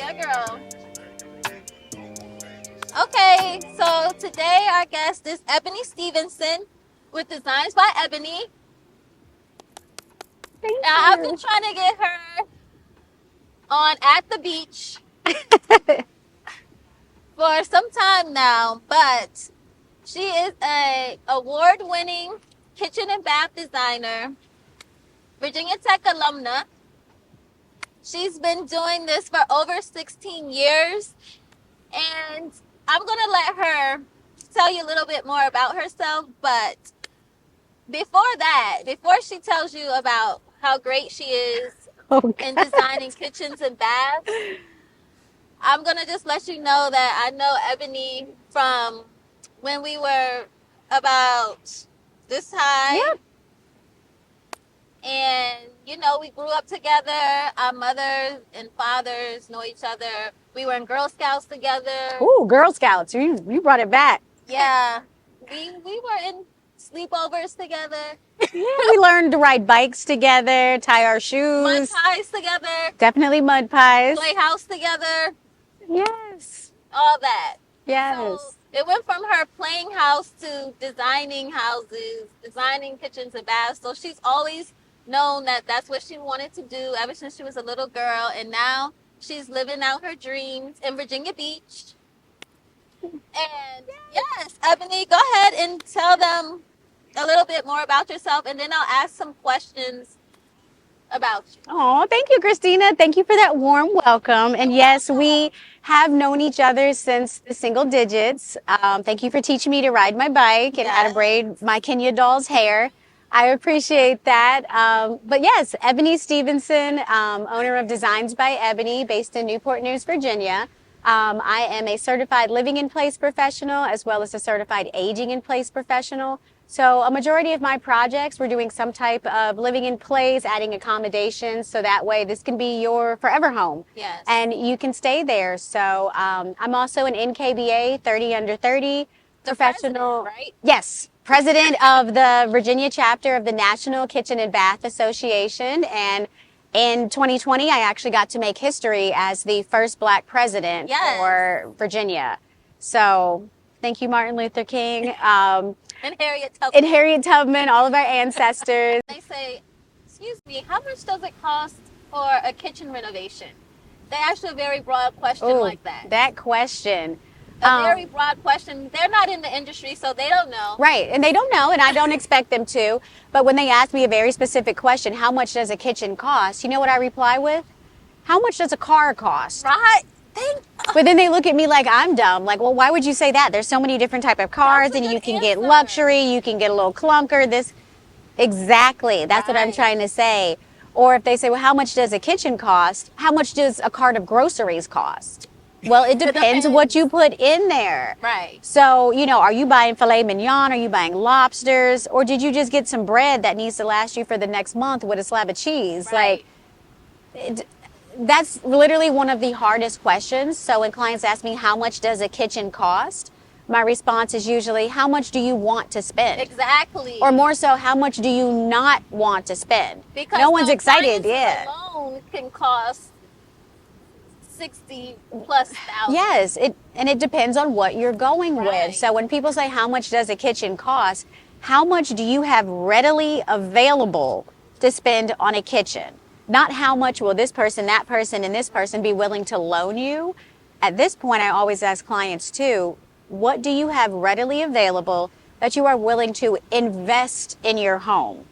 Yeah, girl. Okay, so today our guest is Ebony Stevenson with Designs by Ebony. Thank I've been you. trying to get her on At the Beach for some time now, but she is a award-winning kitchen and bath designer, Virginia Tech alumna. She's been doing this for over 16 years, and I'm going to let her tell you a little bit more about herself, but before she tells you about how great she is Oh, in God. designing kitchens and baths, I'm gonna just let you know that I know Ebony from when we were about this high, Yep. and we grew up together. Our mothers and fathers know each other. We were in Girl Scouts together. Ooh, Girl Scouts. You brought it back. Yeah, we were in sleepovers together, Yeah, we learned to ride bikes together, tie our mud shoes. pies together, Definitely mud pies. play house together, Yes. all that. So Yes. it went from her playing house to designing houses, designing kitchens and baths. So she's always known that that's what she wanted to do ever since she was a little girl. And now she's living out her dreams in Virginia Beach. And yes, Ebony, go ahead and tell them a little bit more about yourself, and then I'll ask some questions about you. Oh, thank you, Christina. Thank you for that warm welcome. And You're yes, welcome. we have known each other since the single digits. Thank you for teaching me to ride my bike and how to Yes. braid my Kenya doll's hair. I appreciate that. But yes, Ebony Stevenson, owner of Designs by Ebony, based in Newport News, Virginia. I am a certified living in place professional as well as a certified aging in place professional. So a majority of my projects, we're doing some type of living in place, adding accommodations, so that way this can be your forever home. Yes. And you can stay there. So I'm also an NKBA 30 under 30 The professional. president, right? Yes, president of the Virginia chapter of the National Kitchen and Bath Association. And in 2020, I actually got to make history as the first Black president Yes. for Virginia. So thank you, Martin Luther King. And Harriet Tubman. And Harriet Tubman, all of our ancestors. They say, excuse me, how much does it cost for a kitchen renovation? They ask you a very broad question Oh, like that. that question. A very broad question. They're not in the industry, so they don't know. Right, and they don't know, and I don't expect them to. But when they ask me a very specific question, how much does a kitchen cost? You know what I reply with? How much does a car cost? Right? But then they look at me like I'm dumb. Like, well, why would you say that? There's so many different type of cars, That's a and you good can get answer. luxury, you can get a little clunker. This, exactly. That's what I'm Right. trying to say. Or if they say, well, how much does a kitchen cost? How much does a cart of groceries cost? Well, it depends what you put in there. Right. So, are you buying filet mignon? Are you buying lobsters? Or did you just get some bread that needs to last you for the next month with a slab of cheese? Right. That's literally one of the hardest questions. So when clients ask me, how much does a kitchen cost? My response is usually, how much do you want to spend? Exactly. Or more so, how much do you not want to spend? Because no one's the excited. appliances Yeah. alone can cost 60 plus thousand. Yes, it depends on what you're going Right. with. So when people say, how much does a kitchen cost? How much do you have readily available to spend on a kitchen? Not how much will this person, that person, and this person be willing to loan you. At this point, I always ask clients too, what do you have readily available that you are willing to invest in your home?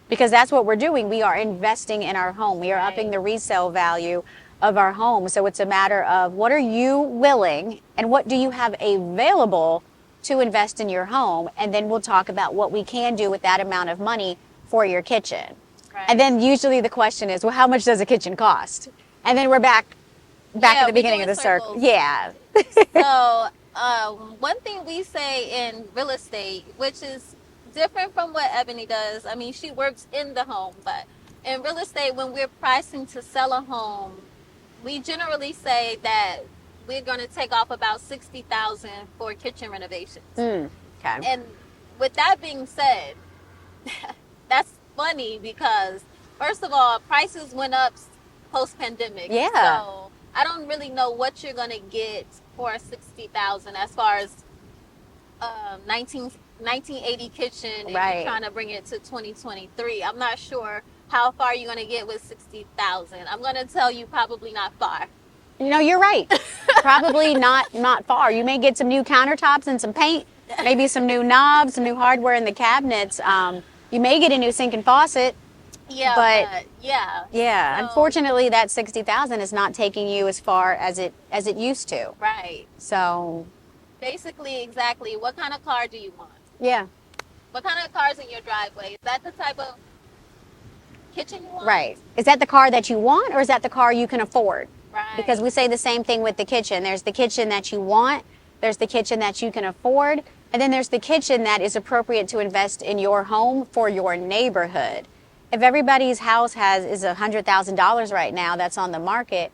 Because that's what we're doing. We are investing in our home. We are upping the resale value of our home. So it's a matter of what are you willing and what do you have available to invest in your home? And then we'll talk about what we can do with that amount of money for your kitchen. Right. And then usually the question is, well, how much does a kitchen cost? And then we're back Yeah, at the we beginning go of in the circle. circles. Yeah. So, one thing we say in real estate, which is different from what Ebony does, I mean, she works in the home, but in real estate, when we're pricing to sell a home, we generally say that we're going to take off about 60,000 for kitchen renovations. Okay. And with that being said, that's funny because first of all, prices went up post pandemic. Yeah. So I don't really know what you're gonna get for 60,000 as far as 1980 kitchen, and you're Right. trying to bring it to 2023. I'm not sure how far you're gonna get with 60,000. I'm gonna tell you probably not far. You're right. Probably not far. You may get some new countertops and some paint, maybe some new knobs, some new hardware in the cabinets. You may get a new sink and faucet, Yeah, but but yeah. yeah, So, unfortunately, that 60,000 is not taking you as far as it used to. right. So Basically, exactly. What kind of car do you want? yeah, What kind of car's in your driveway? Is that the type of kitchen you want? right. Is that the car that you want, or is that the car you can afford? Right. Because we say the same thing with the kitchen. There's the kitchen that you want, there's the kitchen that you can afford, and then there's the kitchen that is appropriate to invest in your home for your neighborhood. If everybody's house is $100,000 right now that's on the market,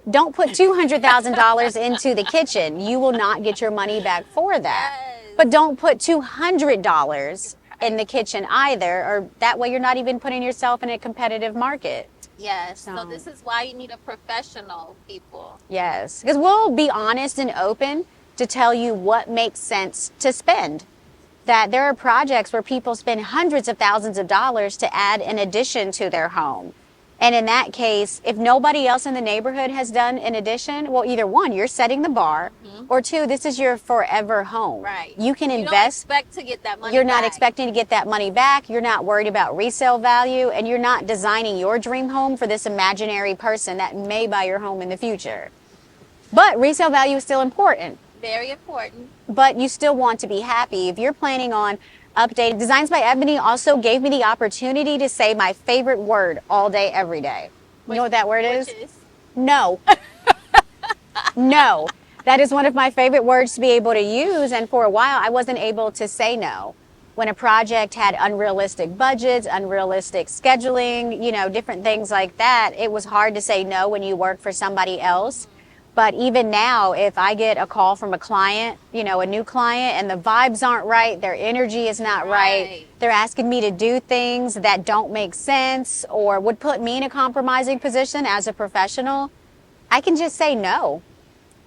don't put $200,000 into the kitchen. You will not get your money back for that. Yes. But don't put $200 in the kitchen either, or that way you're not even putting yourself in a competitive market. Yes. So So- this is why you need a professional, people. Yes, because we'll be honest and open to tell you what makes sense to spend. That there are projects where people spend hundreds of thousands of dollars to add an addition to their home. And in that case, if nobody else in the neighborhood has done an addition, well, either one, you're setting the bar, or two, this is your forever home. Right. You can You don't invest. expect to get that money You're not back. expecting to get that money back. You're not worried about resale value, and you're not designing your dream home for this imaginary person that may buy your home in the future. But resale value is still important, Very important. but you still want to be happy. If you're planning on updating, Designs by Ebony also gave me the opportunity to say my favorite word all day, every day. You know what that word is? Which is No. No. That is one of my favorite words to be able to use. And for a while, I wasn't able to say no. When a project had unrealistic budgets, unrealistic scheduling, different things like that, it was hard to say no when you work for somebody else. But even now, if I get a call from a client, a new client, and the vibes aren't right, their energy is not right, they're asking me to do things that don't make sense or would put me in a compromising position as a professional, I can just say no.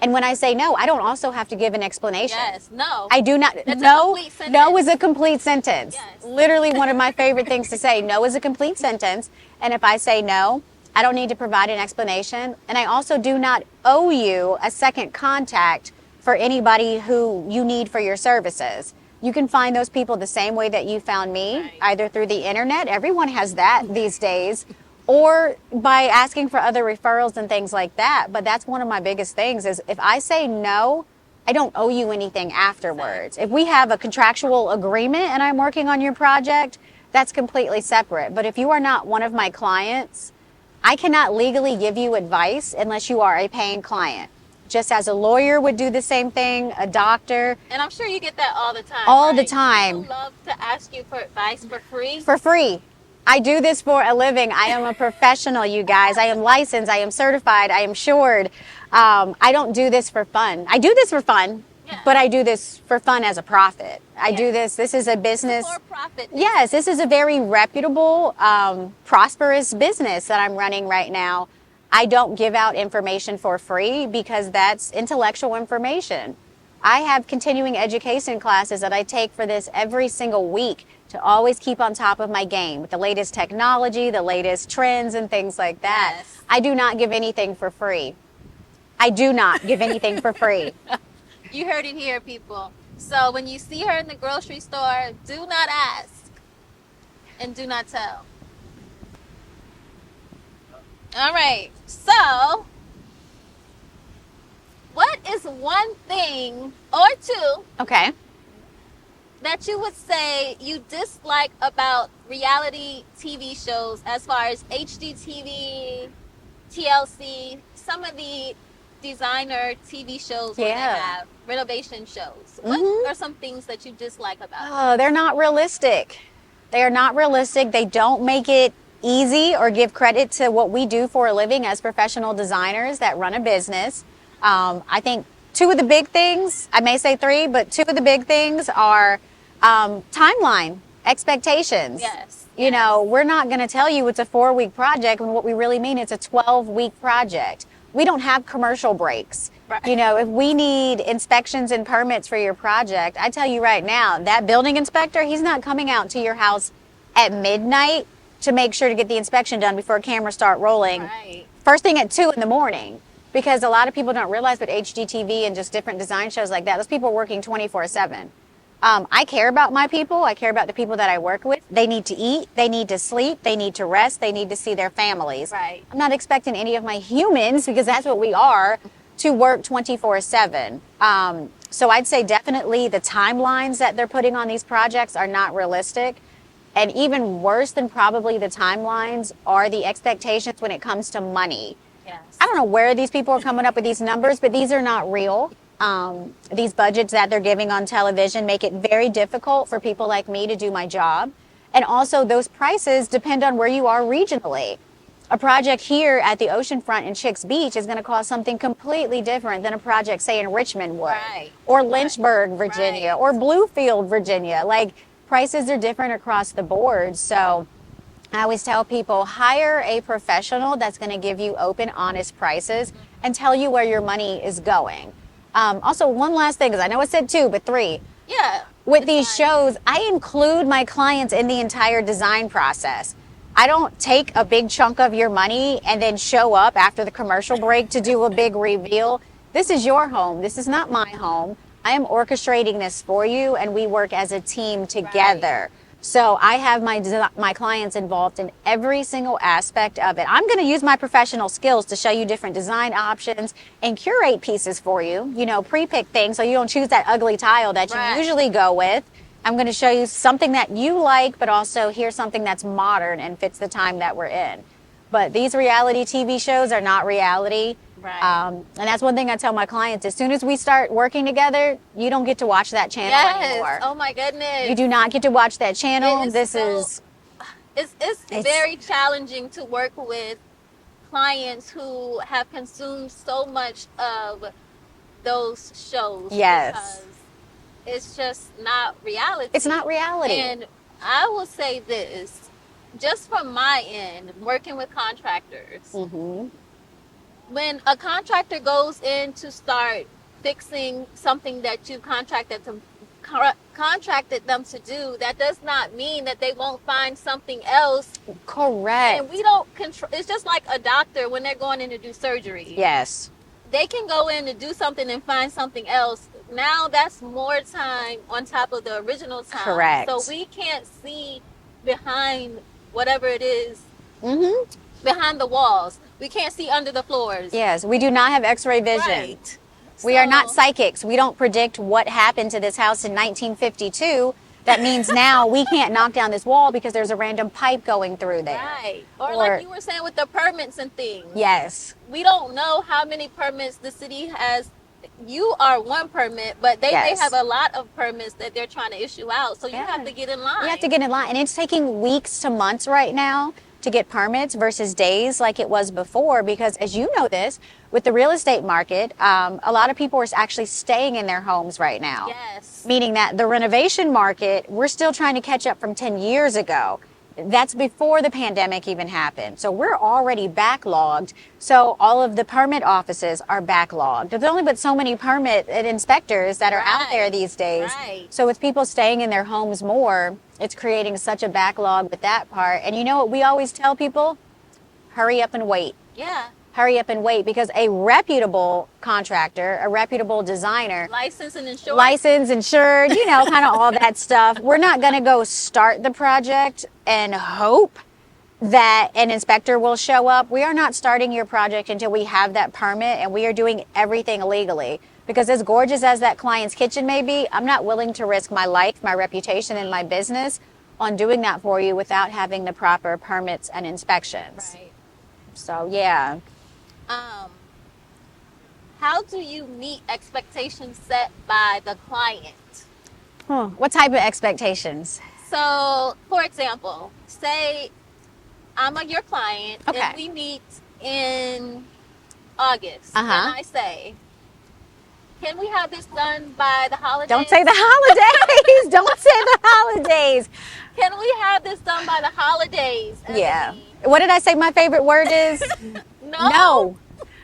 And when I say no, I don't also have to give an explanation. yes. No. I do not. That's a No, complete sentence. no is a complete sentence. Yes. Literally one of my favorite things to say. No is a complete sentence. And if I say no, I don't need to provide an explanation. And I also do not owe you a second contact for anybody who you need for your services. You can find those people the same way that you found me, Right. either through the internet. Everyone has that these days. Or by asking for other referrals and things like that. But that's one of my biggest things is if I say no, I don't owe you anything afterwards. If we have a contractual agreement and I'm working on your project, that's completely separate. But if you are not one of my clients, I cannot legally give you advice unless you are a paying client. Just as a lawyer would do the same thing, a doctor, And I'm sure you get that all the time. All the right? time. People love to ask you for advice for free. for free. I do this for a living. I am a professional, you guys. I am licensed. I am certified. I am assured. I don't do this for fun. I do this for fun, Yeah. but I do this for fun as a profit. I do Yeah. this. This is a business. For profit. Yes, this is a very reputable, prosperous business that I'm running right now. I don't give out information for free because that's intellectual information. I have continuing education classes that I take for this every single week to always keep on top of my game with the latest technology, the latest trends, and things like that. Yes. I do not give anything for free. I do not give anything for free. You heard it here, people. So when you see her in the grocery store, do not ask and do not tell. All right. So, what is one thing or two Okay. that you would say you dislike about reality TV shows as far as HGTV, TLC, some of the designer TV shows where they Yeah. have renovation shows? Mhm. What are some things that you dislike about it? Oh, they're not realistic. They are not realistic. They don't make it easy or give credit to what we do for a living as professional designers that run a business. I think two of the big things, I may say three, but two of the big things are timeline, expectations. Yes. You yes. know, we're not going to tell you it's a 4-week project when what we really mean it's a 12-week project. we don't have commercial breaks. Right. You know, if we need inspections and permits for your project, I tell you right now, that building inspector, he's not coming out to your house at midnight to make sure to get the inspection done before cameras start rolling. Right. First thing at 2 in the morning. Because a lot of people don't realize with HGTV and just different design shows like that, those people are working 24/7. I care about my people. I care about the people that I work with. They need to eat. They need to sleep. They need to rest. They need to see their families. Right. I'm not expecting any of my humans, because that's what we are, to work 24/7. So I'd say definitely the timelines that they're putting on these projects are not realistic. And even worse than probably the timelines are the expectations when it comes to money. Yes. I don't know where these people are coming up with these numbers, but these are not real. These budgets that they're giving on television make it very difficult for people like me to do my job. And also, those prices depend on where you are regionally. A project here at the oceanfront in Chicks Beach is going to cost something completely different than a project, say, in Richmond would, Right. or Lynchburg, Virginia, Right. or Bluefield, Virginia. Like, prices are different across the board. So I always tell people, hire a professional that's going to give you open, honest prices and tell you where your money is going. Also, one last thing, because I know I said 2, but 3. Yeah. With these Design. shows, I include my clients in the entire design process. I don't take a big chunk of your money and then show up after the commercial break to do a big reveal. This is your home. This is not my home. I am orchestrating this for you, and we work as a team together. So I have my clients involved in every single aspect of it. I'm going to use my professional skills to show you different design options and curate pieces for you, you know, pre-pick things so you don't choose that ugly tile that you Right. usually go with. I'm going to show you something that you like, but also here's something that's modern and fits the time that we're in. But these reality TV shows are not reality. Right. And that's one thing I tell my clients. As soon as we start working together, you don't get to watch that channel Yes. anymore. Oh my goodness. You do not get to watch that channel. It is This so- is It's It's- very challenging to work with clients who have consumed so much of those shows. Yes. Because it's just not reality. it's not reality. And I will say this, just from my end, working with contractors, hmm when a contractor goes in to start fixing something that you contracted them to do, that does not mean that they won't find something else. Correct. And we don't control. It's just like a doctor when they're going in to do surgery. Yes. They can go in to do something and find something else. Now that's more time on top of the original time. Correct. So we can't see behind whatever it is, hmm behind the walls. We can't see under the floors. Yes. We do not have X-ray vision. Right. We are not So- psychics. We don't predict what happened to this house in 1952. That means now we can't knock down this wall because there's a random pipe going through there. Right. Or Or- like you were saying with the permits and things. Yes. We don't know how many permits the city has. You are one permit, but they Yes. have a lot of permits that they're trying to issue out. So you Yeah. have to get in line. You have to get in line, and it's taking weeks to months right now to get permits versus days like it was before, because as you know this, with the real estate market, a lot of people are actually staying in their homes right now. Yes. Meaning that the renovation market, we're still trying to catch up from 10 years ago. That's before the pandemic even happened. So we're already backlogged. So all of the permit offices are backlogged. There's only but so many permit and inspectors that are out Right. there these days. Right. So with people staying in their homes more, it's creating such a backlog with that part. And you know what we always tell people? Hurry up and wait. Yeah. Hurry up and wait, because a reputable contractor, a reputable designer, License and insurance. licensed, insured, you know, kind of all that stuff. We're not going to go start the project and hope that an inspector will show up. We are not starting your project until we have that permit, and we are doing everything legally. Because as gorgeous as that client's kitchen may be, I'm not willing to risk my life, my reputation, and my business on doing that for you without having the proper permits and inspections. Right. So, yeah. How do you meet expectations set by the client? What type of expectations? So, for example, say I'm your client Okay. and we meet in August, Uh-huh. and I say, can we have this done by the holidays? Don't say the holidays. Don't say the holidays. Can we have this done by the holidays? And Yeah. we- What did I say my favorite word is? No. No.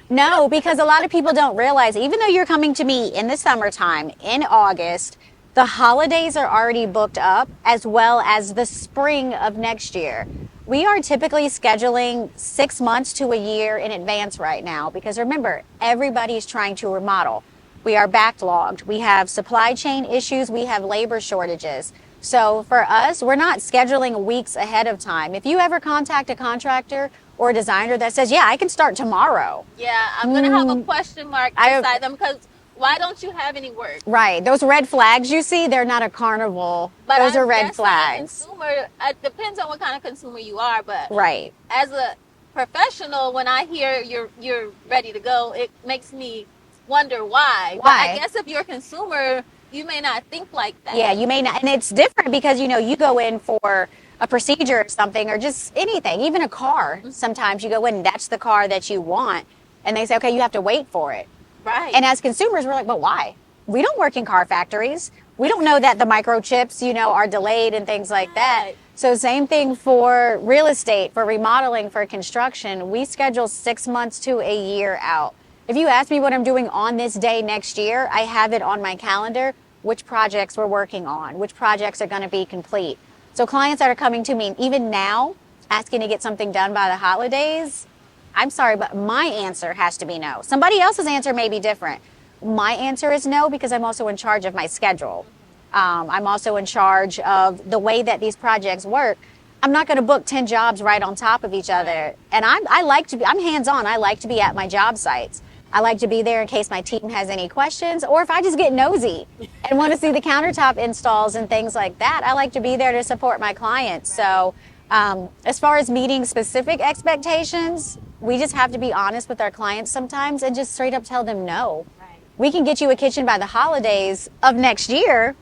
No, because a lot of people don't realize, even though you're coming to me in the summertime, in August, the holidays are already booked up, as well as the spring of next year. We are typically scheduling 6 months to a year in advance right now, because remember, everybody's trying to remodel. We are backlogged. We have supply chain issues. We have labor shortages. So for us, we're not scheduling weeks ahead of time. If you ever contact a contractor or a designer that says, yeah, I can start tomorrow. Yeah, I'm gonna have a question mark I- beside them because why don't you have any work? Right. Those red flags you see, they're not a carnival. But Those I are red guess flags. consumer, it depends on what kind of consumer you are. But Right. as a professional, when I hear you're ready to go, it makes me wonder why. But Why? I guess if you're a consumer, you may not think like that. Yeah, you may not. And it's different because, you go in for a procedure or something, or just anything, even a car. Sometimes you go in and that's the car that you want. And they say, okay, you have to wait for it. Right. And as consumers, we're like, but why? We don't work in car factories. We don't know that the microchips, are delayed and things like that. Right. So same thing for real estate, for remodeling, for construction. We schedule 6 months to a year out. If you ask me what I'm doing on this day next year, I have it on my calendar, which projects we're working on, which projects are going to be complete. So clients that are coming to me, even now, asking to get something done by the holidays, I'm sorry, but my answer has to be no. Somebody else's answer may be different. My answer is no because I'm also in charge of my schedule. I'm also in charge of the way that these projects work. I'm not going to book 10 jobs right on top of each other. And I like to be, I'm hands-on. I like to be at my job sites. I like to be there in case my team has any questions, or if I just get nosy and want to see the countertop installs and things like that, I like to be there to support my clients. So as far as meeting specific expectations, we just have to be honest with our clients sometimes and just straight up tell them no. Right. We can get you a kitchen by the holidays of next year,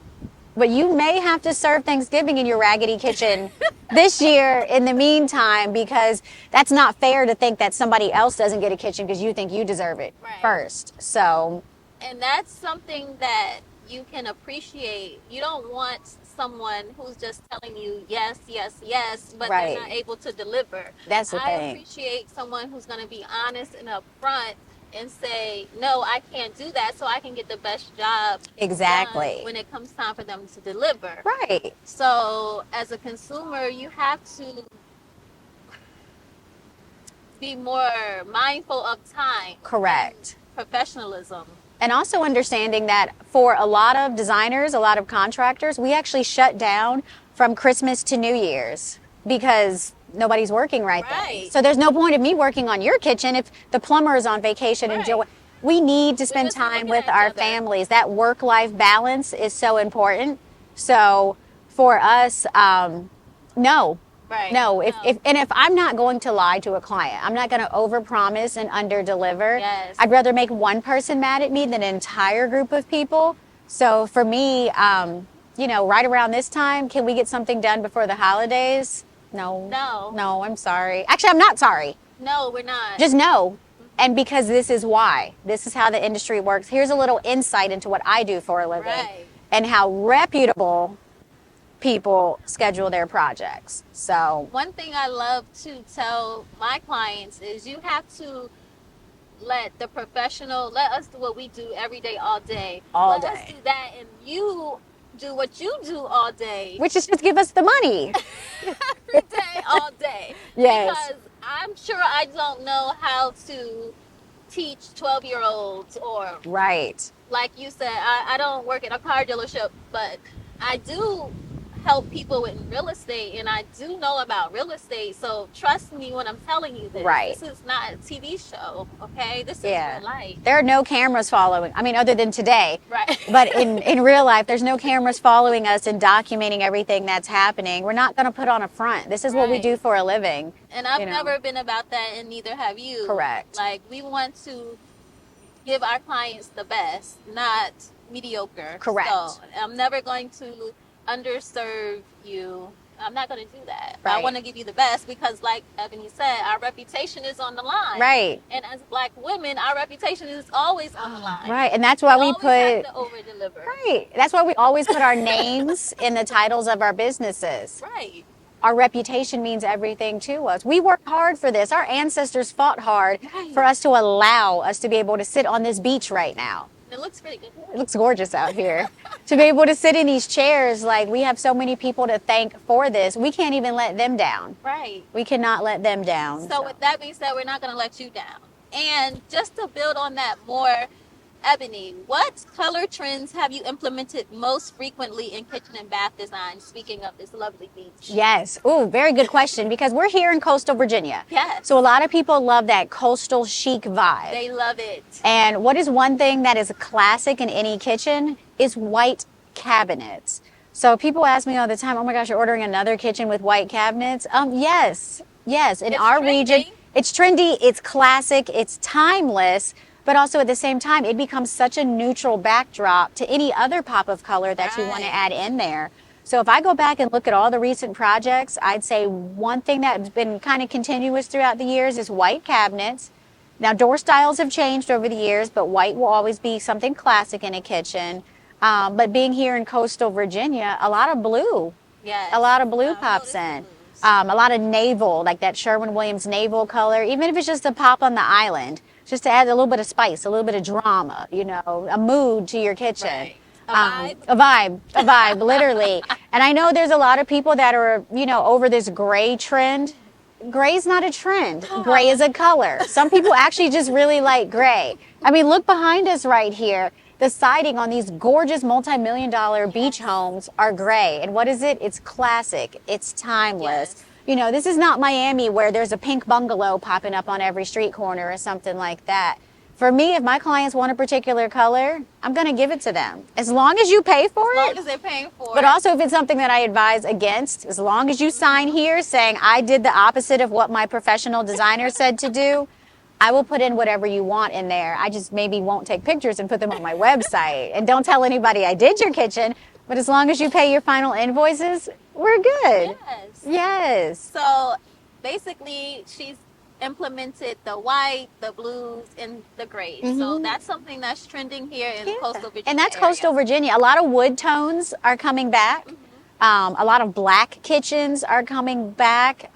but you may have to serve Thanksgiving in your raggedy kitchen this year in the meantime, because that's not fair to think that somebody else doesn't get a kitchen because you think you deserve it Right. first. So, And that's something that you can appreciate. You don't want someone who's just telling you yes, yes, yes, but Right. they're not able to deliver. That's the I thing. appreciate someone who's going to be honest and upfront and say, no, I can't do that, so I can get the best job Exactly. done when it comes time for them to deliver. Right. So as a consumer, you have to be more mindful of time. Correct. And professionalism. And also understanding that for a lot of designers, a lot of contractors, we actually shut down from Christmas to New Year's because nobody's working right then. Right. So there's no point of me working on your kitchen if the plumber is on vacation and Right. we need to spend just time looking with at each our other. families. That work-life balance is so important. So for us, no. Right. No, if I'm not going to lie to a client, I'm not going to overpromise and underdeliver. Yes. I'd rather make one person mad at me than an entire group of people. So for me, right around this time, can we get something done before the holidays? No. No, I'm sorry. Actually, I'm not sorry. No, we're not. Just no. And because this is why. This is how the industry works. Here's a little insight into what I do for a living Right. and how reputable people schedule their projects. So, One thing I love to tell my clients is you have to let us do what we do every day, all day. All Let us day. do that, and you do what you do all day. which is just give us the money. Every day, all day. Yes. Because I'm sure I don't know how to teach 12-year-olds or, Right. like you said, I don't work at a car dealership, but I do help people with real estate, and I do know about real estate. So trust me when I'm telling you this. Right. This is not a TV show, okay? This is Yeah. real life. There are no cameras following. I mean, other than today. Right. But in real life, there's no cameras following us and documenting everything that's happening. We're not going to put on a front. This is what we Right. do for a living. And I've you know. never been about that, and neither have you. Correct. Like, we want to give our clients the best, not mediocre. Correct. So I'm never going to underserve you. I'm not going to do that. I Right. want to give you the best because, like Ebony said, our reputation is on the line. Right. And as Black women, our reputation is always on the line. Right. And that's why we always put. have to over-deliver. Right. That's why we always put our names in the titles of our businesses. Right. our reputation means everything to us. We work hard for this. Our ancestors fought hard for us to allow us to be able to sit on this beach right now. It looks pretty good. It looks gorgeous out here. To be able to sit in these chairs, like we have so many people to thank for this. We can't even let them down. Right. We cannot let them down. So with that being said, we're not going to let you down. And just to build on that more, Ebony, what color trends have you implemented most frequently in kitchen and bath design? Speaking of this lovely beach. Yes. Ooh, very good question, because we're here in coastal Virginia. Yes. So a lot of people love that coastal chic vibe. They love it. And what is one thing that is a classic in any kitchen is white cabinets. So people ask me all the time, oh my gosh, you're ordering another kitchen with white cabinets? Yes. In It's our trendy. region, it's trendy, it's classic, it's timeless, but also at the same time, it becomes such a neutral backdrop to any other pop of color that you want to Right. add in there. So if I go back and look at all the recent projects, I'd say one thing that's been kind of continuous throughout the years is white cabinets. Now, door styles have changed over the years, but white will always be something classic in a kitchen. But being here in coastal Virginia, a lot of blue. Yes. A lot of blue I've pops noticed in. blues. A lot of naval, like that Sherwin-Williams naval color, even if it's just a pop on the island, just to add a little bit of spice, a little bit of drama, a mood to your kitchen. Right. A A vibe, literally. And I know there's a lot of people that are, over this gray trend. Gray's not a trend. Gray is a color. Some people actually just really like gray. I mean, look behind us right here. The siding on these gorgeous multi-million-dollar beach homes are gray. And what is it? It's classic. It's timeless. Yes. This is not Miami where there's a pink bungalow popping up on every street corner or something like that. For me, if my clients want a particular color, I'm going to give it to them. As long as you pay for As long it. as they're paying for But it. also, if it's something that I advise against, as long as you sign here saying I did the opposite of what my professional designer said to do, I will put in whatever you want in there. I just maybe won't take pictures and put them on my website. And don't tell anybody I did your kitchen. But as long as you pay your final invoices, we're good. Yes. Yes. So basically, she's implemented the white, the blues, and the grays. So that's something that's trending here in coastal Virginia. And that's area. coastal Virginia. A lot of wood tones are coming back. A lot of black kitchens are coming back.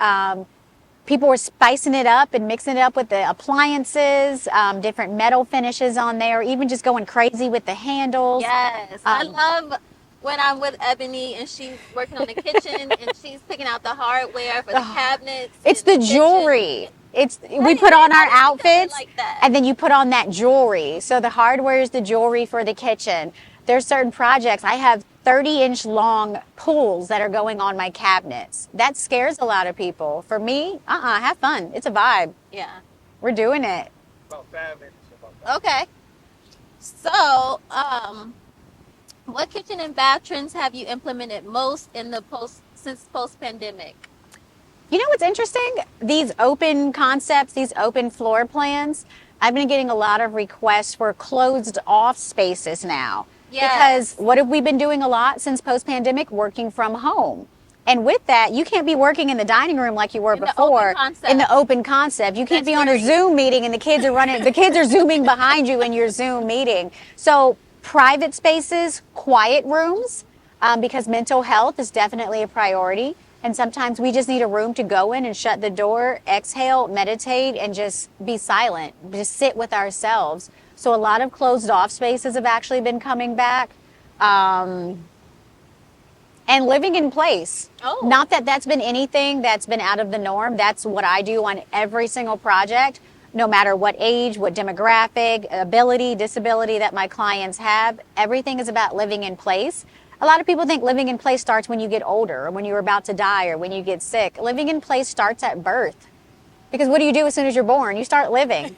People were spicing it up and mixing it up with the appliances, different metal finishes on there, even just going crazy with the handles. Yes, I love when I'm with Ebony and she's working on the kitchen and she's picking out the hardware for the cabinets. It's and the kitchen. jewelry. We Right, put on our I like outfits, like that. and then you put on that jewelry. So the hardware is the jewelry for the kitchen. There's certain projects. I have 30-inch long pulls that are going on my cabinets. That scares a lot of people. For me, have fun. It's a vibe. Yeah. We're doing it. About 5 minutes. About Okay. So, what kitchen and bath trends have you implemented most in the since post-pandemic? You know what's interesting? These open concepts, these open floor plans, I've been getting a lot of requests for closed off spaces now. Yes. Because what have we been doing a lot since post-pandemic? Working from home. And with that, you can't be working in the dining room like you were In the before open concept. in the open concept. You can't That's be on a very- Zoom meeting and the kids are zooming behind you in your Zoom meeting. So private spaces, quiet rooms, because mental health is definitely a priority. And sometimes we just need a room to go in and shut the door, exhale, meditate, and just be silent, just sit with ourselves. So a lot of closed off spaces have actually been coming back. And living in place. Oh. Not that that's been anything that's been out of the norm. That's what I do on every single project, no matter what age, what demographic, ability, disability that my clients have. Everything is about living in place. A lot of people think living in place starts when you get older or when you're about to die or when you get sick. Living in place starts at birth. Because what do you do as soon as you're born? You start living.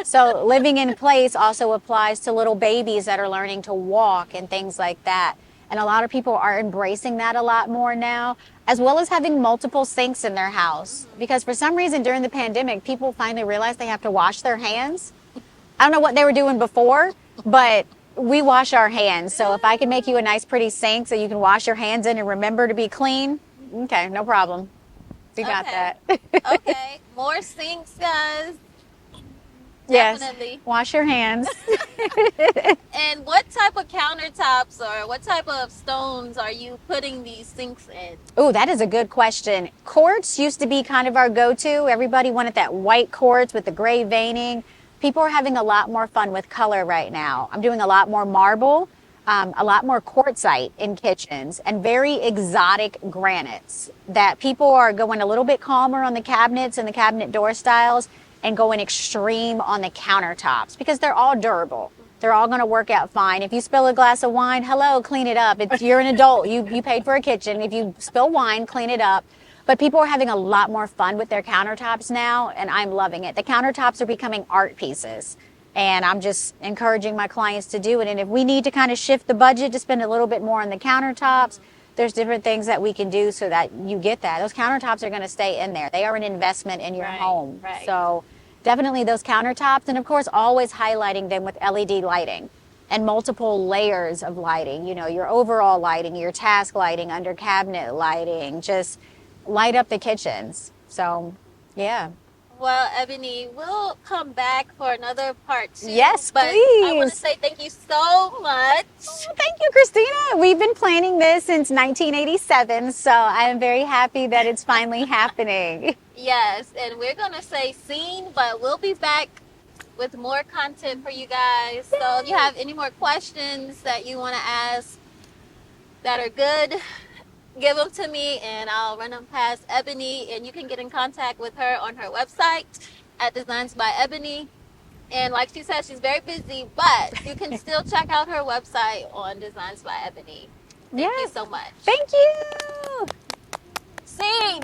So living in place also applies to little babies that are learning to walk and things like that. And a lot of people are embracing that a lot more now, as well as having multiple sinks in their house. Because for some reason during the pandemic, people finally realized they have to wash their hands. I don't know what they were doing before, but we wash our hands. So if I can make you a nice pretty sink so you can wash your hands in and remember to be clean, okay, no problem. We got Okay. that. Okay, more sinks, guys. Yes. Definitely. Wash your hands. And what type of countertops or what type of stones are you putting these sinks in? Oh, that is a good question. Quartz used to be kind of our go-to. Everybody wanted that white quartz with the gray veining. People are having a lot more fun with color right now. I'm doing a lot more marble, a lot more quartzite in kitchens, and very exotic granites that people are going a little bit calmer on the cabinets and the cabinet door styles and going extreme on the countertops because they're all durable. They're all going to work out fine. If you spill a glass of wine, hello, clean it up. You're an adult. You paid for a kitchen. If you spill wine, clean it up. But people are having a lot more fun with their countertops now, and I'm loving it. The countertops are becoming art pieces, and I'm just encouraging my clients to do it. And if we need to kind of shift the budget to spend a little bit more on the countertops, there's different things that we can do so that you get that. Those countertops are going to stay in there. They are an investment in your home. Right. So definitely those countertops, and of course always highlighting them with LED lighting and multiple layers of lighting. You know, your overall lighting, your task lighting, under cabinet lighting, just light up the kitchens. So yeah. Well, Ebony, we'll come back for another part 2. Yes, but I want please. to say thank you so much. Thank you, Christina. We've been planning this since 1987, so I am very happy that it's finally happening. Yes, and we're going to say scene, but we'll be back with more content for you guys. So if you have any more questions that you want to ask that are good, give them to me and I'll run them past Ebony, and you can get in contact with her on her website at Designs by Ebony. And like she said, she's very busy, but you can still check out her website on Designs by Ebony. Thank you so much. Thank you. Scene.